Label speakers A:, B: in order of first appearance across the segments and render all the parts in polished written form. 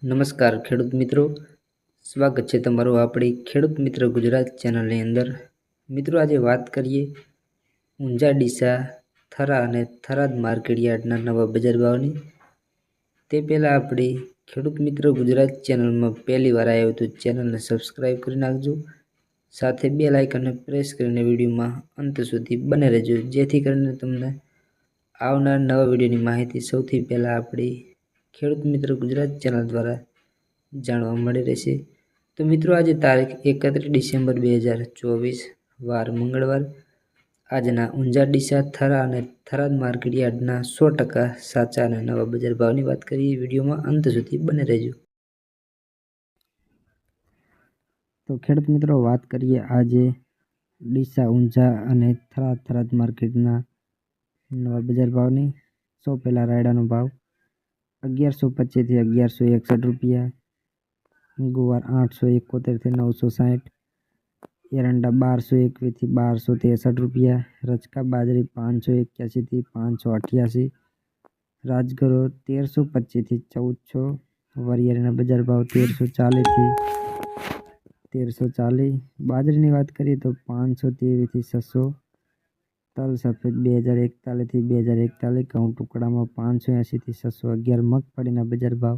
A: નમસ્કાર ખેડૂત મિત્રો, સ્વાગત છે તમારું આપણી ખેડૂત મિત્ર ગુજરાત ચેનલની અંદર। મિત્રો આજે વાત કરીએ ઊંઝા, ડીસા, થરા અને થરાદ માર્કેટ યાર્ડના નવા બજાર ભાવની। તે પહેલાં આપણી ખેડૂત મિત્ર ગુજરાત ચેનલમાં પહેલી વાર આવ્યો તો ચેનલને સબસ્ક્રાઈબ કરી નાખજો, સાથે બેલ આઇકનને પ્રેસ કરીને વિડીયોમાં અંત સુધી બને રહેજો, જેથી કરીને તમને આવનાર નવા વિડીયોની માહિતી સૌથી પહેલાં આપણી ખેડૂત મિત્ર ગુજરાત ચેનલ દ્વારા જાણવા મળી રહેશે। તો મિત્રો આજે તારીખ 31 ડિસેમ્બર 2024 વાર મંગળવાર આજના ઊંઝા, ડીસા, થરા અને થરાદ માર્કેટ યાર્ડના 100% સાચા અને નવા બજાર ભાવની વાત કરીએ। વિડીયોમાં અંત સુધી બને રહેજો। તો ખેડૂત મિત્રો વાત કરીએ આજે ડીસા, ઊંઝા અને થરાદ માર્કેટના નવા બજાર ભાવની। સૌ પહેલાં રાયડાનો ભાવ 1125 થી 1161 રૂપિયા, ગુવાર 871 થી 960, એરંડા 1221 થી 1263 રૂપિયા, રચકા બાજરી 581 થી 588, રાજગરો 1325 થી 1400, વરિયાળીના બજાર ભાવ 1340 થી 1340। બાજરીની વાત કરીએ તો 513 થી 600, તલ સફેદ 2041 થી 2041, ઘઉં ટુકડામાં 580 થી 611, મગફળીના બજાર ભાવ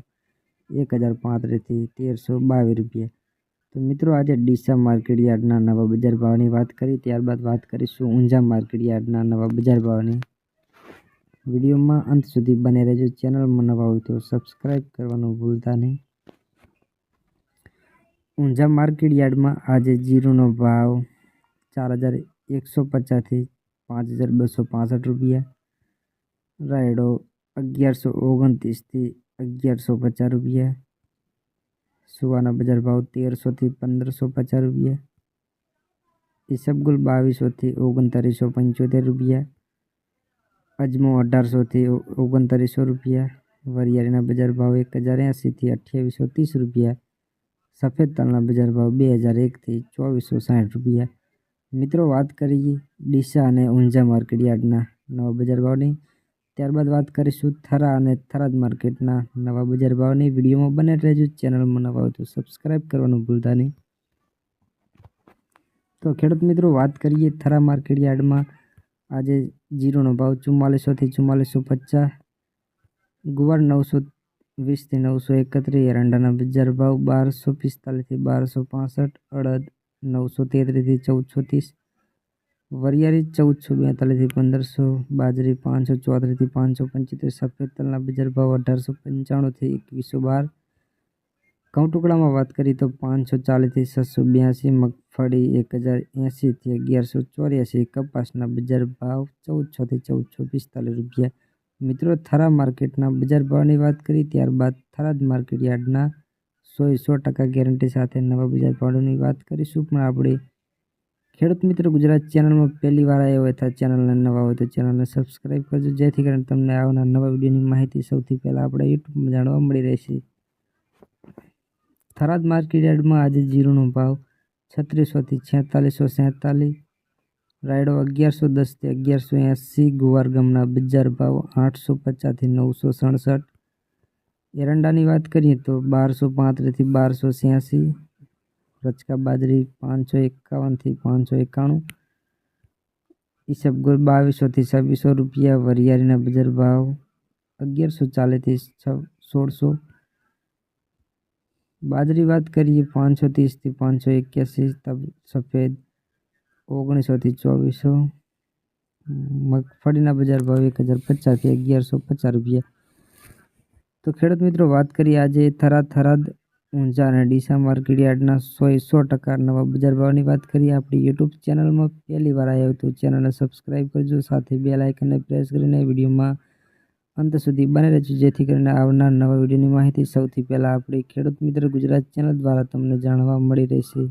A: 1035 થી 1322 રૂપિયા। તો મિત્રો આજે ડીસા માર્કેટ યાર્ડના નવા બજાર ભાવની વાત કરી, ત્યારબાદ વાત કરીશું ઊંઝા માર્કેટ યાર્ડના નવા બજાર ભાવની। વિડીયોમાં અંત સુધી બને રહેજો। ચેનલમાં નવા હોય તો સબસ્ક્રાઈબ કરવાનું ભૂલતા નહીં। ઊંઝા માર્કેટ યાર્ડમાં આજે જીરુનો ભાવ 4150 થી 5265 રૂપિયા, રાયડો 1129 થી 1150 રૂપિયા, સુવાના બજાર ભાવ 1300 થી 1550 રૂપિયા, ઈસબગુલ 2200 થી 2975 રૂપિયા, અજમો 1800 થી 2900 રૂપિયા, વરિયાળીના બજાર ભાવ 1080 થી 2830 રૂપિયા, સફેદ તલના બજાર ભાવ 2001 થી 2460 રૂપિયા। મિત્રો વાત કરીએ ડીસા અને ઊંઝા માર્કેટ યાર્ડના નવા બજાર ભાવની, ત્યારબાદ વાત કરીશું થરા અને થરાદ માર્કેટના નવા બજાર ભાવની। વિડીયોમાં બને રહેજો। ચેનલમાં નવા હોય તો સબસ્ક્રાઈબ કરવાનું ભૂલતા નહીં। તો ખેડૂત મિત્રો વાત કરીએ થરા માર્કેટ યાર્ડમાં આજે જીરુનો ભાવ 4400 થી 4450, ગુવાર 920 થી 931, એરંડાના બજાર ભાવ 1245 થી 1265, અડદ 933 થી 1430, વરિયાળી 1442 થી 1500, બાજરી 534 થી 575, સફેદ તલના બજાર ભાવ 1895 થી 2112, ઘઉં ટુકડામાં વાત કરીએ તો 540 થી 682, મગફળી 1080 થી 1184, કપાસના બજાર ભાવ 1400 થી 1445 રૂપિયા। મિત્રો થરા માર્કેટના બજાર ભાવની વાત કરી, ત્યારબાદ થરાદ માર્કેટ યાર્ડના 100% ગેરંટી સાથે નવા બજાર ભાવની વાત કરીશું। પણ આપણે ખેડૂત મિત્ર ગુજરાત ચેનલમાં પહેલી વાર આવ્યો હોય તો ચેનલને નવા હોય તો ચેનલને સબસ્ક્રાઈબ કરજો, જેથી કરીને તમને આવનાર નવા વિડીયોની માહિતી સૌથી પહેલાં આપણે યુટ્યુબમાં જાણવા મળી રહેશે। થરાદ માર્કેટ યાર્ડમાં આજે જીરુનો ભાવ 3600 થી 4647, રાયડો 1110 થી 1180, ગુવાર ગમના બજાર ભાવ 850 થી 967, એરંડાની વાત કરીએ તો 1235 થી 1286, રચકા બાજરી 551 થી 591, ઈસબગુલ 2200 થી 2600 રૂપિયા, વરિયાળીના બજાર ભાવ 1140 થી 1600, બાજરી વાત કરીએ 530 થી 581, સફેદ 1900 થી 2400, મગફળીના બજાર ભાવ 1050 થી 1150 રૂપિયા। તો ખેડૂત મિત્રો વાત કરીએ આજે થરાદ, ઊંઝા અને ડીસા માર્કેટ યાર્ડના 100% નવા બજાર ભાવની વાત કરીએ। આપણી યુટ્યુબ ચેનલમાં પહેલી વાર આવ્યો તો ચેનલને સબસ્ક્રાઈબ કરજો, સાથે બેલ આઇકનને પ્રેસ કરીને વિડીયોમાં અંત સુધી બને રહેજો, જેથી કરીને આવનાર નવા વિડીયોની માહિતી સૌથી પહેલાં આપણી ખેડૂત મિત્ર ગુજરાત ચેનલ દ્વારા તમને જાણવા મળી રહેશે।